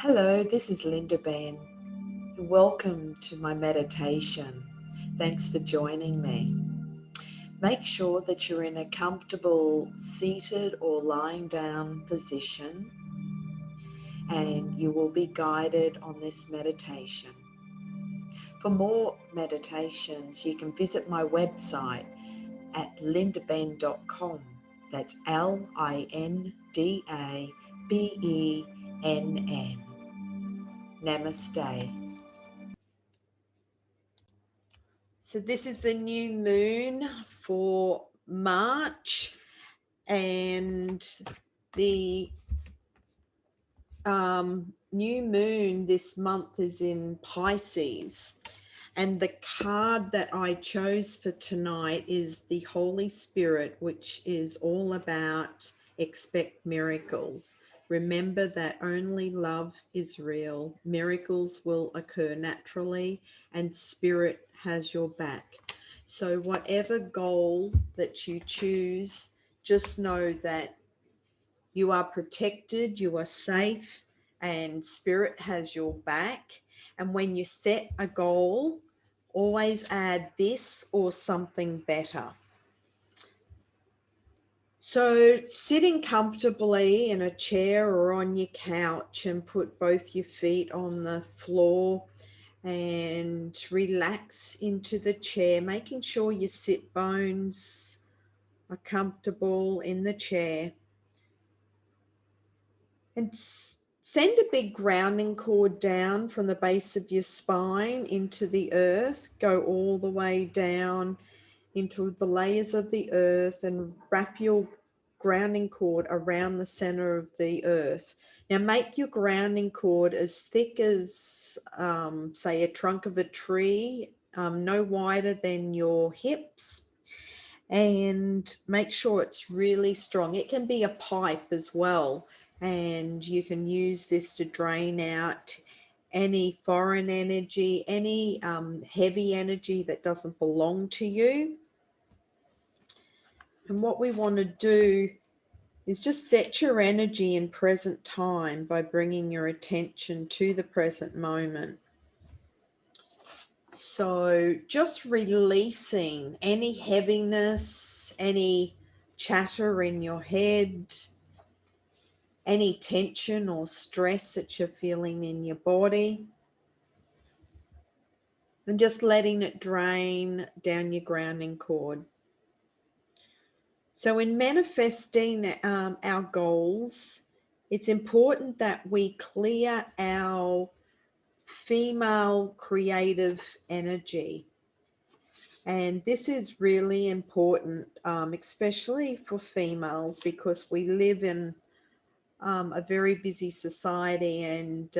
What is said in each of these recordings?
Hello, this is Linda Ben. Welcome to my meditation. Thanks for joining me. Make sure that you're in a comfortable seated or lying down position, and you will be guided on this meditation. For more meditations, you can visit my website at lindabenn.com. That's LINDABENN. Namaste. So this is the new moon for March, and the new moon this month is in Pisces. And the card that I chose for tonight is the Holy Spirit, which is all about expect miracles. Remember that only love is real. Miracles will occur naturally, and Spirit has your back. So whatever goal that you choose, just know that you are protected, you are safe, and Spirit has your back. And when you set a goal, always add this or something better. So sitting comfortably in a chair or on your couch, and put both your feet on the floor and relax into the chair, making sure your sit bones are comfortable in the chair. And send a big grounding cord down from the base of your spine into the earth. Go all the way down into the layers of the earth and wrap your grounding cord around the center of the earth. Now make your grounding cord as thick as, say, a trunk of a tree, no wider than your hips. And make sure it's really strong. It can be a pipe as well, and you can use this to drain out any foreign energy, any heavy energy that doesn't belong to you. And what we want to do is just set your energy in present time by bringing your attention to the present moment. So just releasing any heaviness, any chatter in your head, any tension or stress that you're feeling in your body, and just letting it drain down your grounding cord. So in manifesting our goals, it's important that we clear our female creative energy. And this is really important, especially for females, because we live in a very busy society, and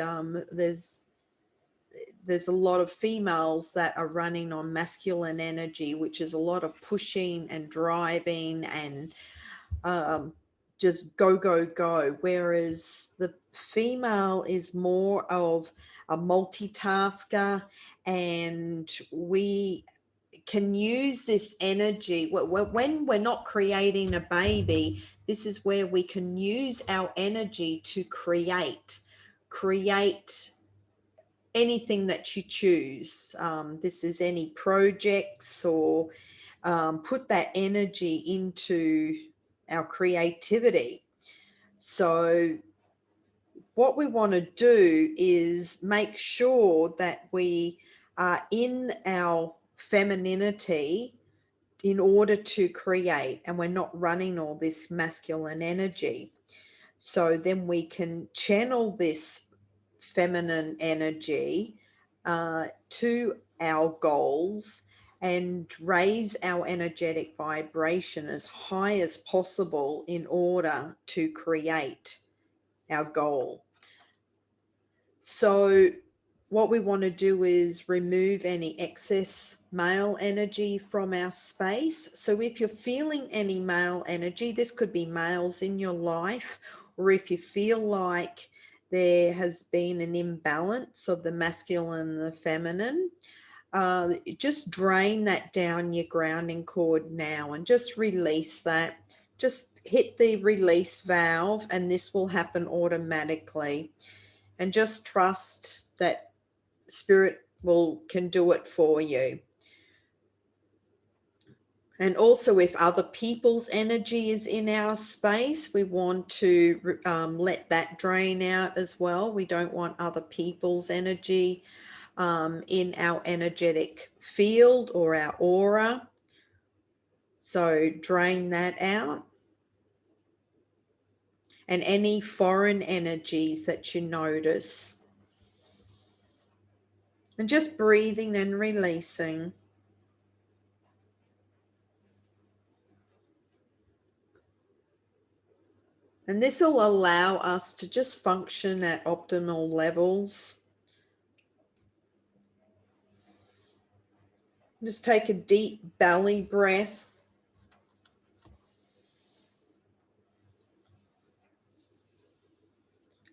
there's a lot of females that are running on masculine energy, which is a lot of pushing and driving and just go, go, go. Whereas the female is more of a multitasker, and we can use this energy when we're not creating a baby. This is where we can use our energy to create anything that you choose. This is any projects, or put that energy into our creativity. So what we want to do is make sure that we are in our femininity in order to create, and we're not running all this masculine energy. So then we can channel this feminine energy to our goals and raise our energetic vibration as high as possible in order to create our goal. So what we want to do is remove any excess male energy from our space. So if you're feeling any male energy, this could be males in your life, or if you feel like there has been an imbalance of the masculine and the feminine, just drain that down your grounding cord now and just release that. Just hit the release valve, and this will happen automatically. and just trust that spirit can do it for you. And also, if other people's energy is in our space, we want to let that drain out as well. We don't want other people's energy in our energetic field or our aura. So drain that out. And any foreign energies that you notice. And just breathing and releasing. And this will allow us to just function at optimal levels. Just take a deep belly breath.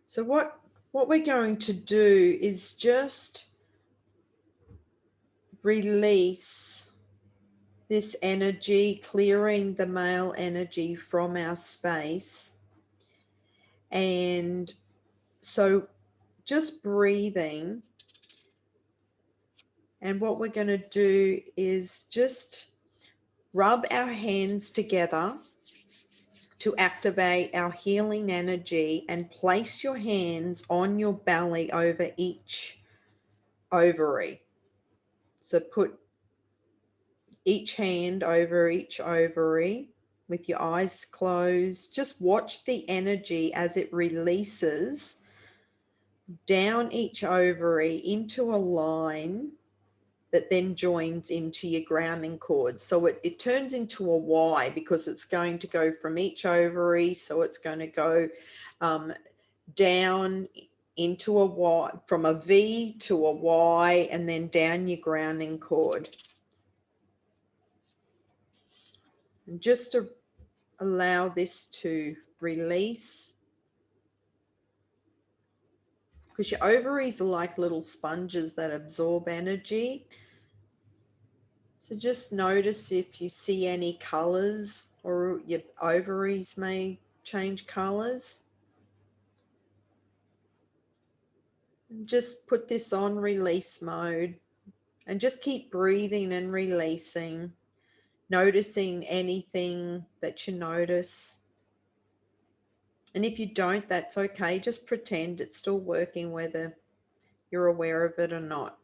So what we're going to do is just release this energy, clearing the male energy from our space. And so just breathing. And what we're going to do is just rub our hands together to activate our healing energy, and place your hands on your belly over each ovary. So put each hand over each ovary with your eyes closed. Just watch the energy as it releases down each ovary into a line that then joins into your grounding cord. So it turns into a Y, because it's going to go from each ovary. So it's going to go down into a Y, from a V to a Y, and then down your grounding cord. And just to allow this to release, because your ovaries are like little sponges that absorb energy. So just notice if you see any colors, or your ovaries may change colors. And just put this on release mode and just keep breathing and releasing, noticing anything that you notice. And if you don't, that's okay. Just pretend it's still working, whether you're aware of it or not.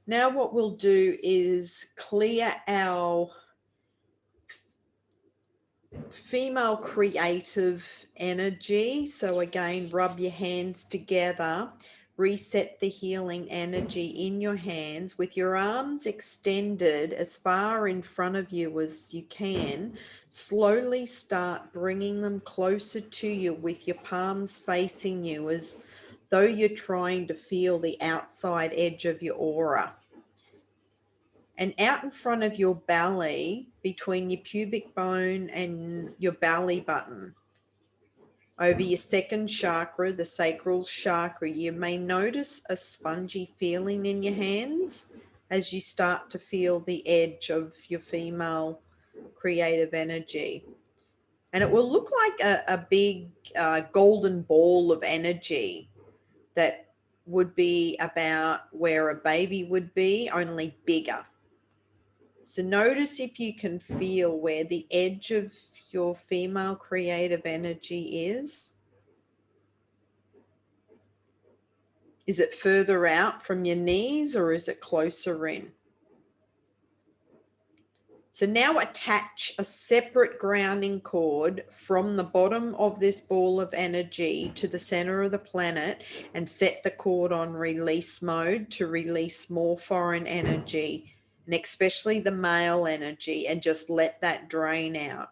Now what we'll do is clear our female creative energy. So again, rub your hands together, reset the healing energy in your hands with your arms extended as far in front of you as you can. Slowly start bringing them closer to you with your palms facing you, as though you're trying to feel the outside edge of your aura. And out in front of your belly, between your pubic bone and your belly button, over your second chakra, the sacral chakra, you may notice a spongy feeling in your hands as you start to feel the edge of your female creative energy. And it will look like a big golden ball of energy that would be about where a baby would be, only bigger. So notice if you can feel where the edge of your female creative energy is. Is it further out from your knees, or is it closer in? So now attach a separate grounding cord from the bottom of this ball of energy to the center of the planet, and set the cord on release mode to release more foreign energy, and especially the male energy, and just let that drain out.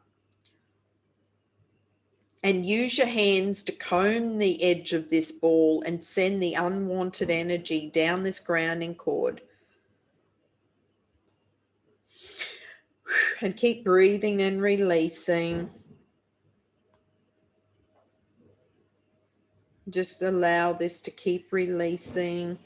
And use your hands to comb the edge of this ball and send the unwanted energy down this grounding cord. And keep breathing and releasing. Just allow this to keep releasing.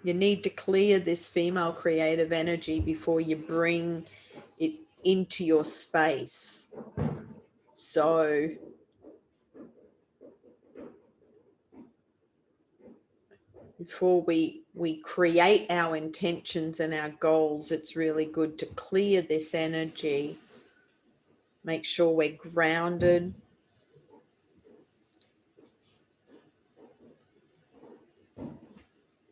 You need to clear this female creative energy before you bring it into your space. So before we create our intentions and our goals, it's really good to clear this energy. Make sure we're grounded.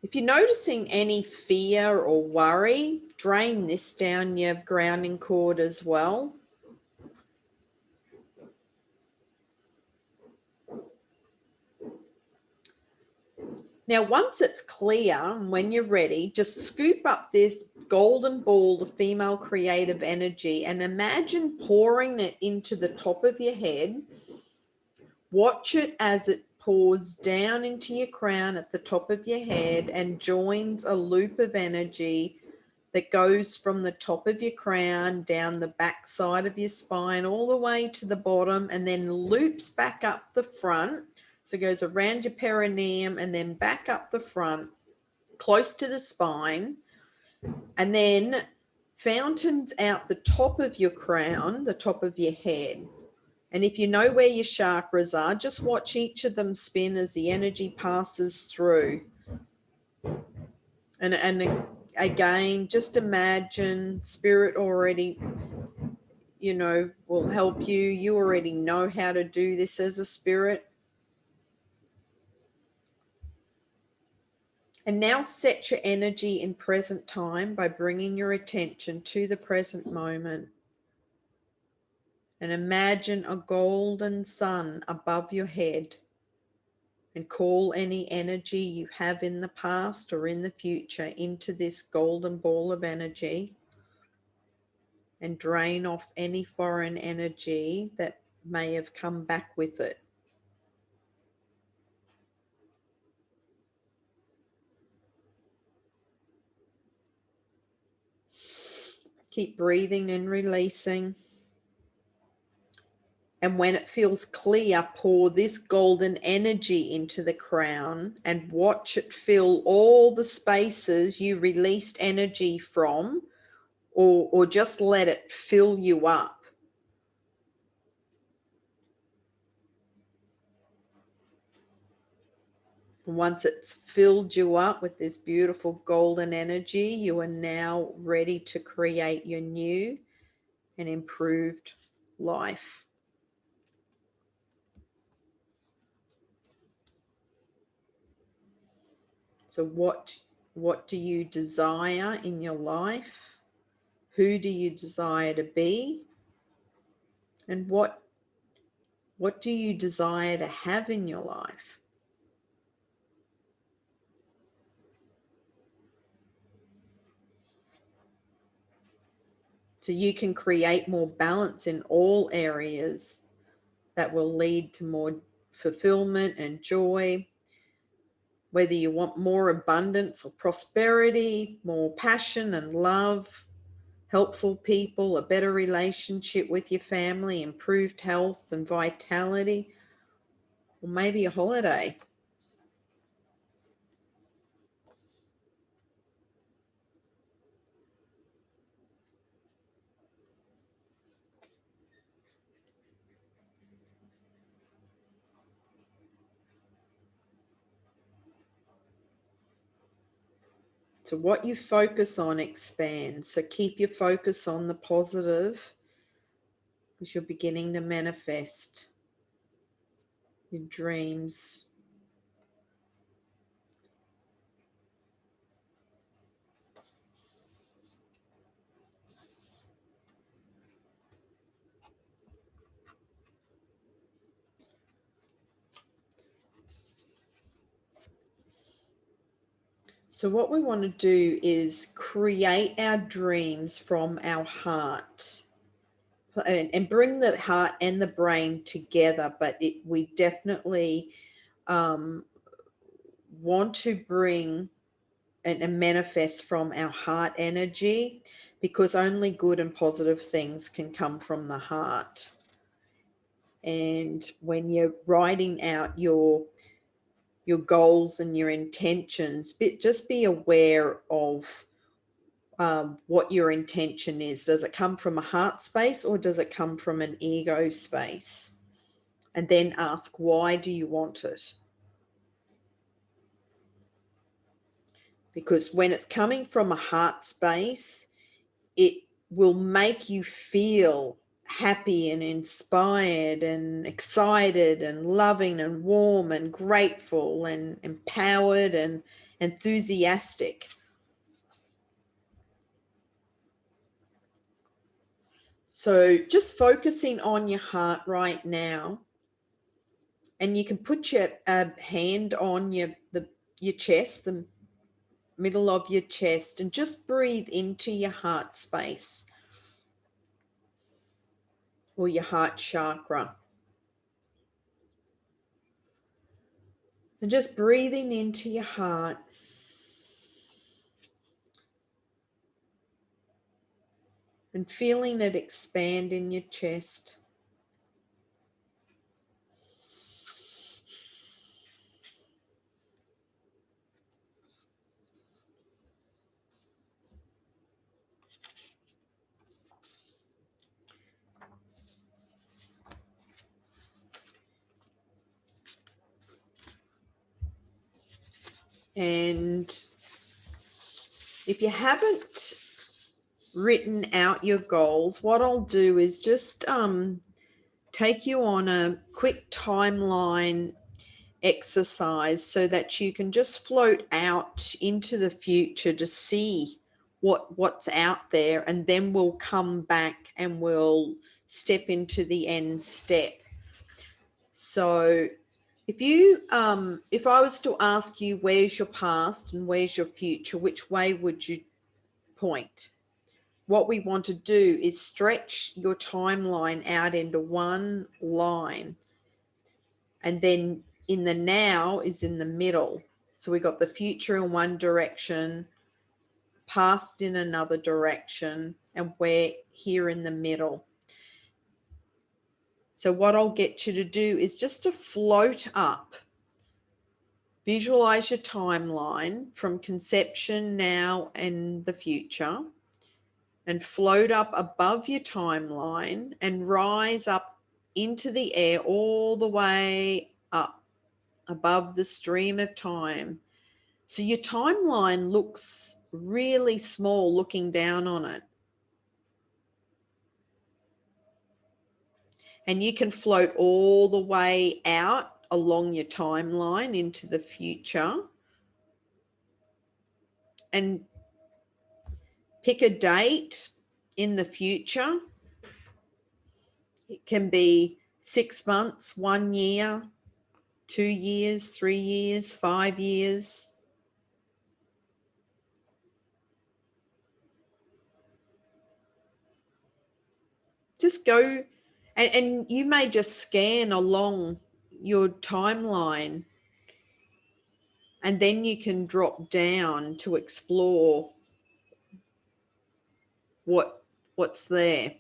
If you're noticing any fear or worry, drain this down your grounding cord as well. Now, once it's clear and when you're ready, just scoop up this golden ball of female creative energy and imagine pouring it into the top of your head. Watch it as it pours down into your crown at the top of your head and joins a loop of energy that goes from the top of your crown down the back side of your spine all the way to the bottom and then loops back up the front. So it goes around your perineum and then back up the front, close to the spine, and then fountains out the top of your crown, the top of your head. And if you know where your chakras are, just watch each of them spin as the energy passes through. And again, just imagine spirit already, will help you. You already know how to do this as a spirit. And now set your energy in present time by bringing your attention to the present moment. And imagine a golden sun above your head. And call any energy you have in the past or in the future into this golden ball of energy. And drain off any foreign energy that may have come back with it. Keep breathing and releasing. And when it feels clear, pour this golden energy into the crown and watch it fill all the spaces you released energy from, or just let it fill you up. Once it's filled you up with this beautiful golden energy, you are now ready to create your new and improved life. So what do you desire in your life? Who do you desire to be? And what do you desire to have in your life? So you can create more balance in all areas that will lead to more fulfillment and joy. Whether you want more abundance or prosperity, more passion and love, helpful people, a better relationship with your family, improved health and vitality, or maybe a holiday. So what you focus on expands. So keep your focus on the positive because you're beginning to manifest your dreams. So what we want to do is create our dreams from our heart and bring the heart and the brain together. But we definitely want to bring and manifest from our heart energy, because only good and positive things can come from the heart. And when you're writing out your goals and your intentions, just be aware of what your intention is. Does it come from a heart space or does it come from an ego space? And then ask, why do you want it? Because when it's coming from a heart space, it will make you feel happy and inspired and excited and loving and warm and grateful and empowered and enthusiastic. So just focusing on your heart right now, and you can put your hand on your chest, the middle of your chest, and just breathe into your heart space or your heart chakra. And just breathing into your heart. And feeling it expand in your chest. And if you haven't written out your goals, what I'll do is just take you on a quick timeline exercise so that you can just float out into the future to see what's out there, and then we'll come back and we'll step into the end step. So if I was to ask you, where's your past and where's your future, which way would you point? What we want to do is stretch your timeline out into one line, and then in the now is in the middle. So we got the future in one direction, past in another direction, and we're here in the middle. So what I'll get you to do is just to float up. Visualize your timeline from conception, now, and the future, and float up above your timeline and rise up into the air all the way up above the stream of time. So your timeline looks really small looking down on it. And you can float all the way out along your timeline into the future and pick a date in the future. It can be 6 months, 1 year, 2 years, 3 years, 5 years. Just go, and you may just scan along your timeline, and then you can drop down to explore what's there.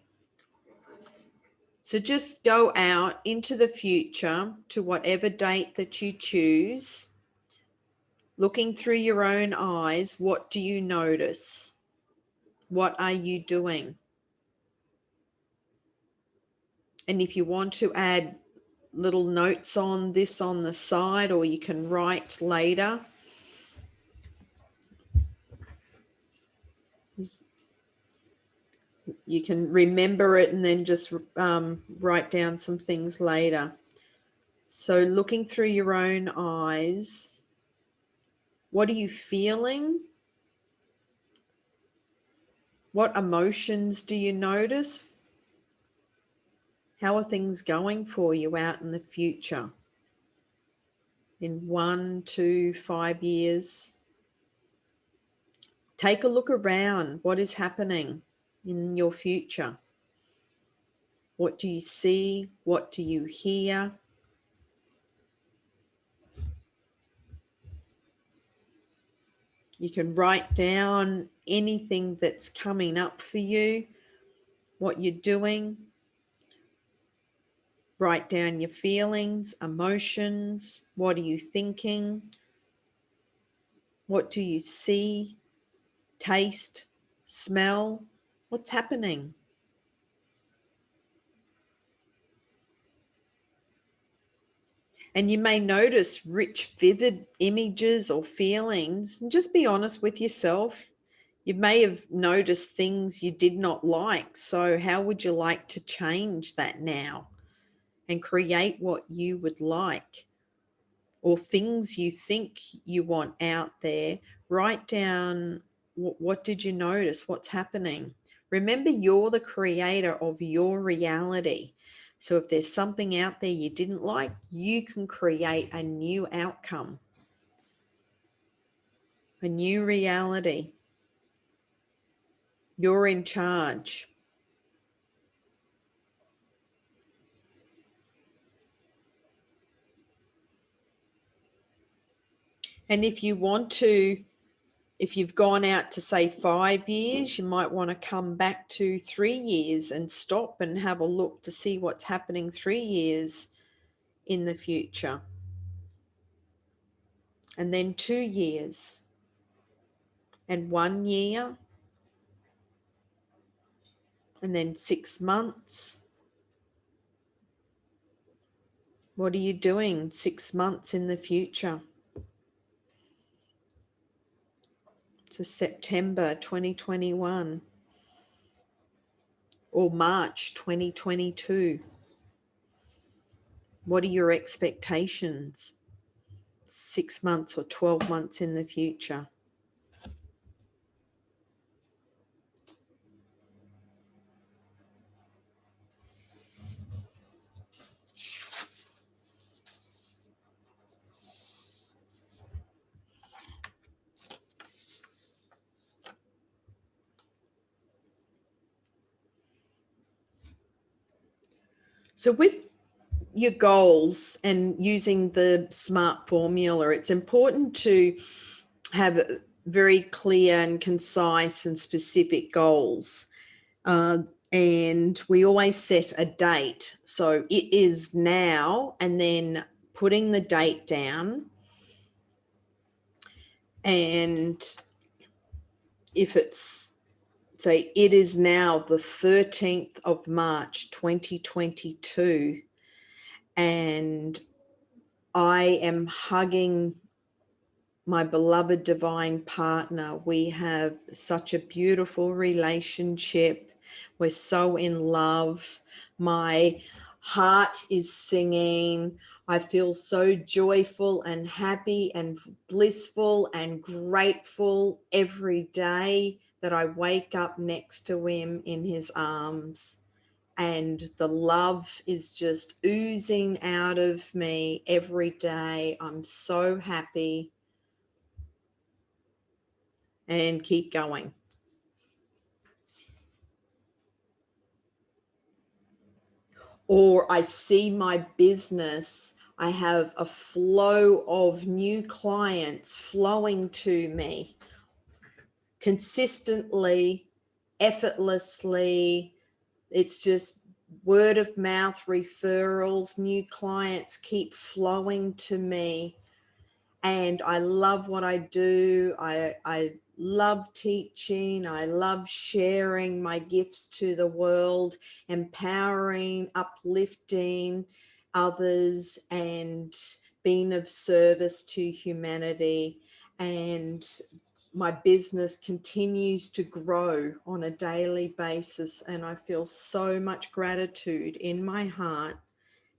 So just go out into the future to whatever date that you choose. Looking through your own eyes, what do you notice? What are you doing? And if you want to add little notes on this on the side, or you can write later. You can remember it and then just write down some things later. So looking through your own eyes, what are you feeling? What emotions do you notice? How are things going for you out in the future? In 1, 2, 5 years? Take a look around. What is happening in your future? What do you see? What do you hear? You can write down anything that's coming up for you, what you're doing. Write down your feelings, emotions. What are you thinking? What do you see, taste, smell? What's happening? And you may notice rich, vivid images or feelings. And just be honest with yourself. You may have noticed things you did not like. So, how would you like to change that now and create what you would like? Or things you think you want out there? Write down what did you notice? What's happening? Remember, you're the creator of your reality. So if there's something out there you didn't like, you can create a new outcome, a new reality. You're in charge. And if you want to, if you've gone out to say 5 years, you might want to come back to 3 years and stop and have a look to see what's happening 3 years in the future. And then 2 years and 1 year and then 6 months. What are you doing 6 months in the future? To September 2021 or March 2022. What are your expectations 6 months or 12 months in the future? So with your goals and using the SMART formula, it's important to have very clear and concise and specific goals. And we always set a date. So it is now, and then putting the date down. And if it's, say, it is now the 13th of March, 2022, and I am hugging my beloved divine partner. We have such a beautiful relationship. We're so in love. My heart is singing. I feel so joyful and happy and blissful and grateful every day that I wake up next to him in his arms. And the love is just oozing out of me every day. I'm so happy. And keep going. Or I see my business, I have a flow of new clients flowing to me consistently, effortlessly. It's just word of mouth referrals, new clients keep flowing to me. And I love what I do. I love teaching. I love sharing my gifts to the world, empowering, uplifting others, and being of service to humanity. And my business continues to grow on a daily basis. And I feel so much gratitude in my heart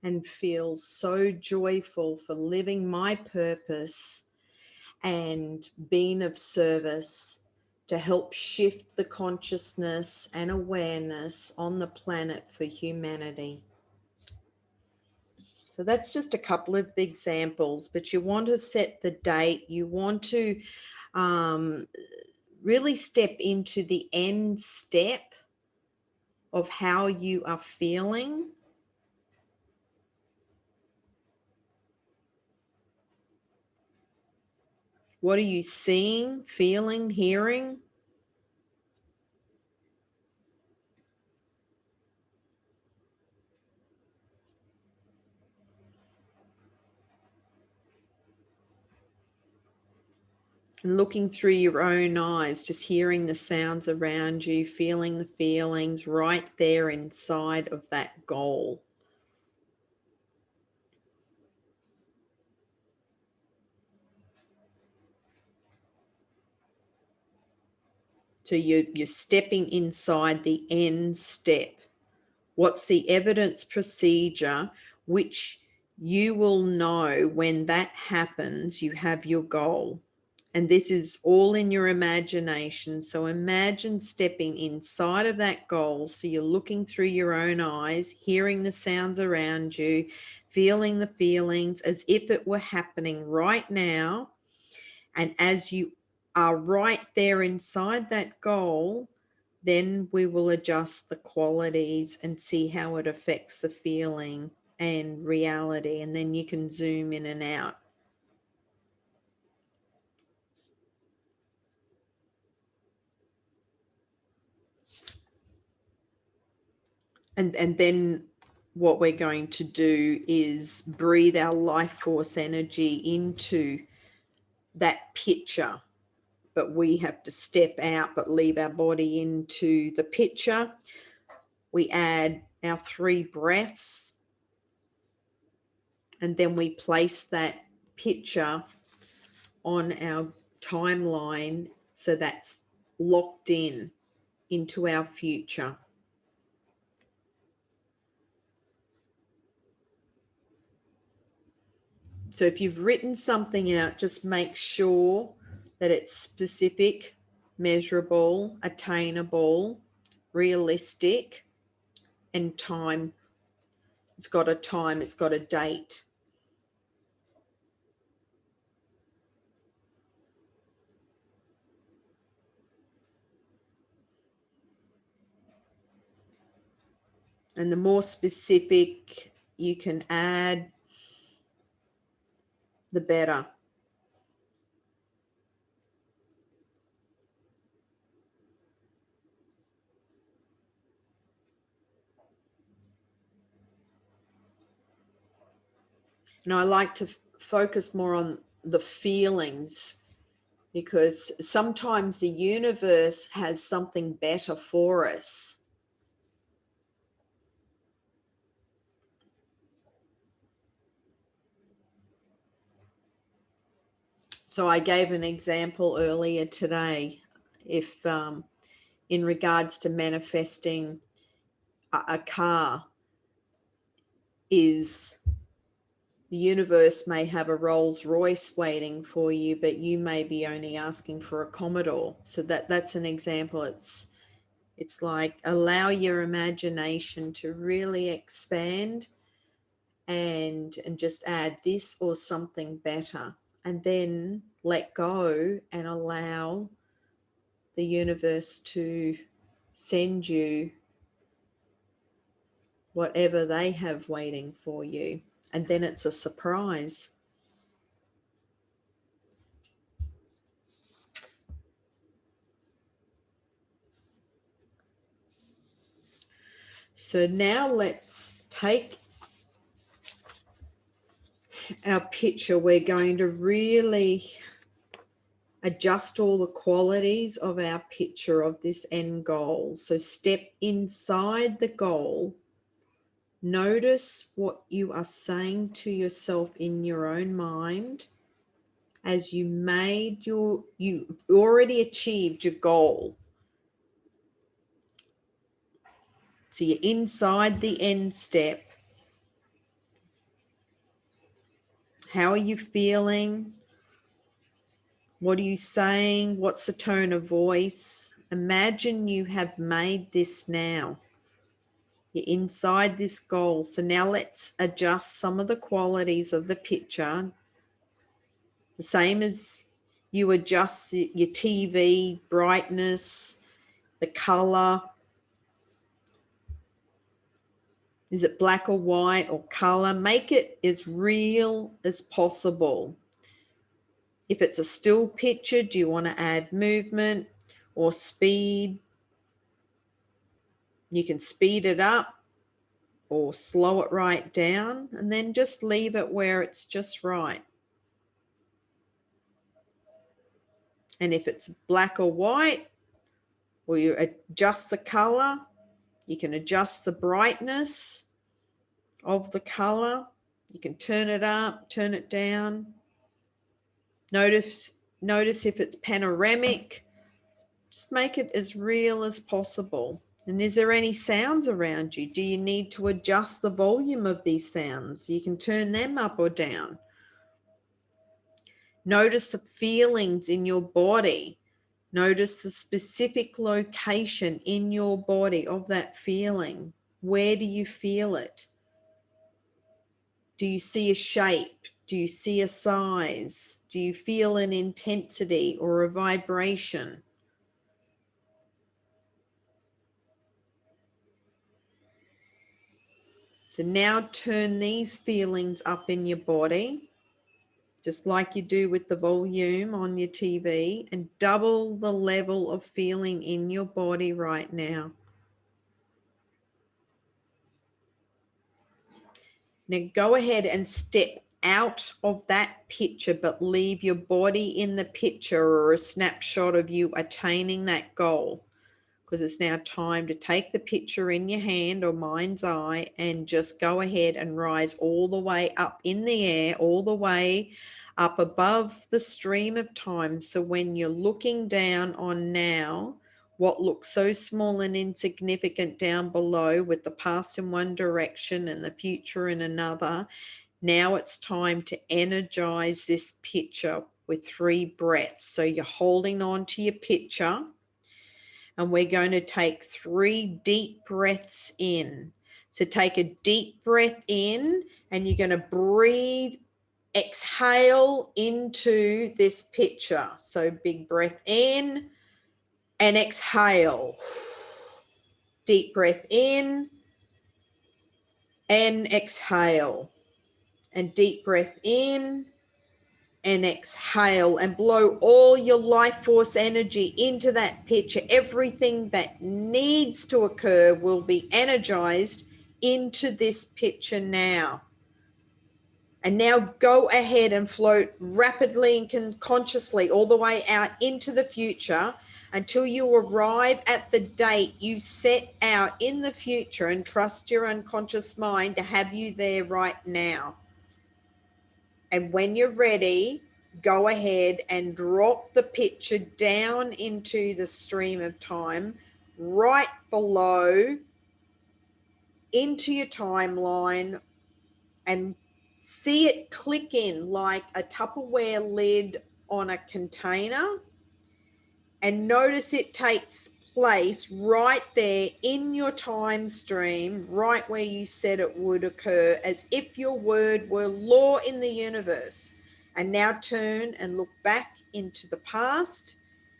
and feel so joyful for living my purpose and being of service to help shift the consciousness and awareness on the planet for humanity. So that's just a couple of examples, but you want to set the date. You want to really step into the end step of how you are feeling. What are you seeing, feeling, hearing? And looking through your own eyes, just hearing the sounds around you, feeling the feelings right there inside of that goal. So you're stepping inside the end step. What's the evidence procedure which you will know when that happens, you have your goal. And this is all in your imagination. So imagine stepping inside of that goal. So you're looking through your own eyes, hearing the sounds around you, feeling the feelings as if it were happening right now. And as you are right there inside that goal, then we will adjust the qualities and see how it affects the feeling and reality. And then you can zoom in and out. And then what we're going to do is breathe our life force energy into that picture. But we have to step out, but leave our body into the picture. We add our 3 breaths, and then we place that picture on our timeline, so that's locked in into our future. So if you've written something out, just make sure that it's specific, measurable, attainable, realistic, and time. It's got a time, it's got a date. And the more specific you can add, the better. And I like to focus more on the feelings, because sometimes the universe has something better for us. So I gave an example earlier today. If in regards to manifesting a car, is the universe may have a Rolls Royce waiting for you, but you may be only asking for a Commodore. So that's an example. It's like, allow your imagination to really expand and just add this or something better, and then let go and allow the universe to send you whatever they have waiting for you. And then it's a surprise. So now let's take our picture. We're going to really adjust all the qualities of our picture of this end goal. So step inside the goal. Notice what you are saying to yourself in your own mind as you already achieved your goal. So you're inside the end step. How are you feeling? What are you saying? What's the tone of voice? Imagine you have made this now. You're inside this goal. So now let's adjust some of the qualities of the picture. The same as you adjust your TV brightness, the color. Is it black or white or color? Make it as real as possible. If it's a still picture, do you want to add movement or speed? You can speed it up or slow it right down, and then just leave it where it's just right. And if it's black or white, or you adjust the color, you can adjust the brightness of the color. You can turn it up, turn it down. Notice if it's panoramic. Just make it as real as possible. And is there any sounds around you? Do you need to adjust the volume of these sounds? You can turn them up or down. Notice the feelings in your body. Notice the specific location in your body of that feeling. Where do you feel it? Do you see a shape? Do you see a size? Do you feel an intensity or a vibration? So now turn these feelings up in your body, just like you do with the volume on your TV, and double the level of feeling in your body right now. Now go ahead and step out of that picture, but leave your body in the picture or a snapshot of you attaining that goal. Because it's now time to take the picture in your hand or mind's eye and just go ahead and rise all the way up in the air, all the way up above the stream of time. So when you're looking down on now, what looks so small and insignificant down below with the past in one direction and the future in another, now it's time to energize this picture with 3 breaths. So you're holding on to your picture, and we're going to take 3 deep breaths in. So take a deep breath in, and you're going to breathe, exhale into this picture. So big breath in and exhale. Deep breath in and exhale. And deep breath in and exhale, and blow all your life force energy into that picture. Everything that needs to occur will be energized into this picture now. And now go ahead and float rapidly and consciously all the way out into the future until you arrive at the date you set out in the future, and trust your unconscious mind to have you there right now. And when you're ready, go ahead and drop the picture down into the stream of time right below into your timeline, and see it click in like a Tupperware lid on a container, and notice it takes place right there in your time stream, right where you said it would occur, as if your word were law in the universe. And now turn and look back into the past.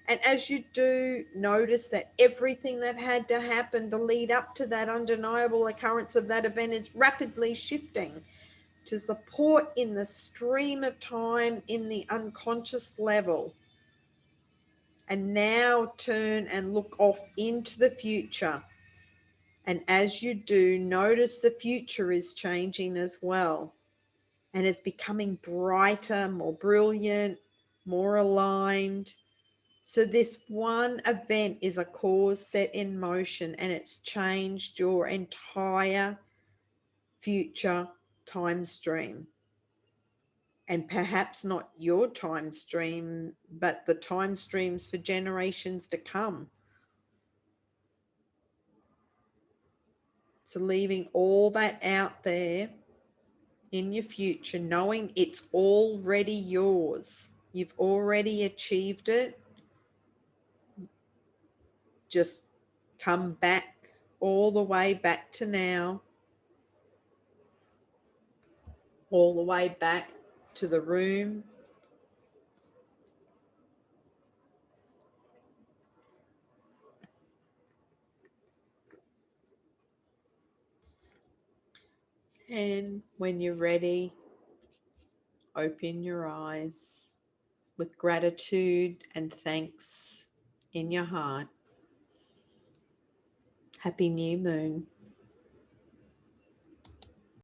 And as you do, notice that everything that had to happen to lead up to that undeniable occurrence of that event is rapidly shifting to support in the stream of time in the unconscious level. And now turn and look off into the future. And as you do, notice the future is changing as well. And it's becoming brighter, more brilliant, more aligned. So this one event is a cause set in motion, and it's changed your entire future time stream. And perhaps not your time stream, but the time streams for generations to come. So leaving all that out there in your future, knowing it's already yours. You've already achieved it. Just come back all the way back to now, all the way back to the room. And when you're ready, open your eyes. with gratitude and thanks in your heart. Happy new moon.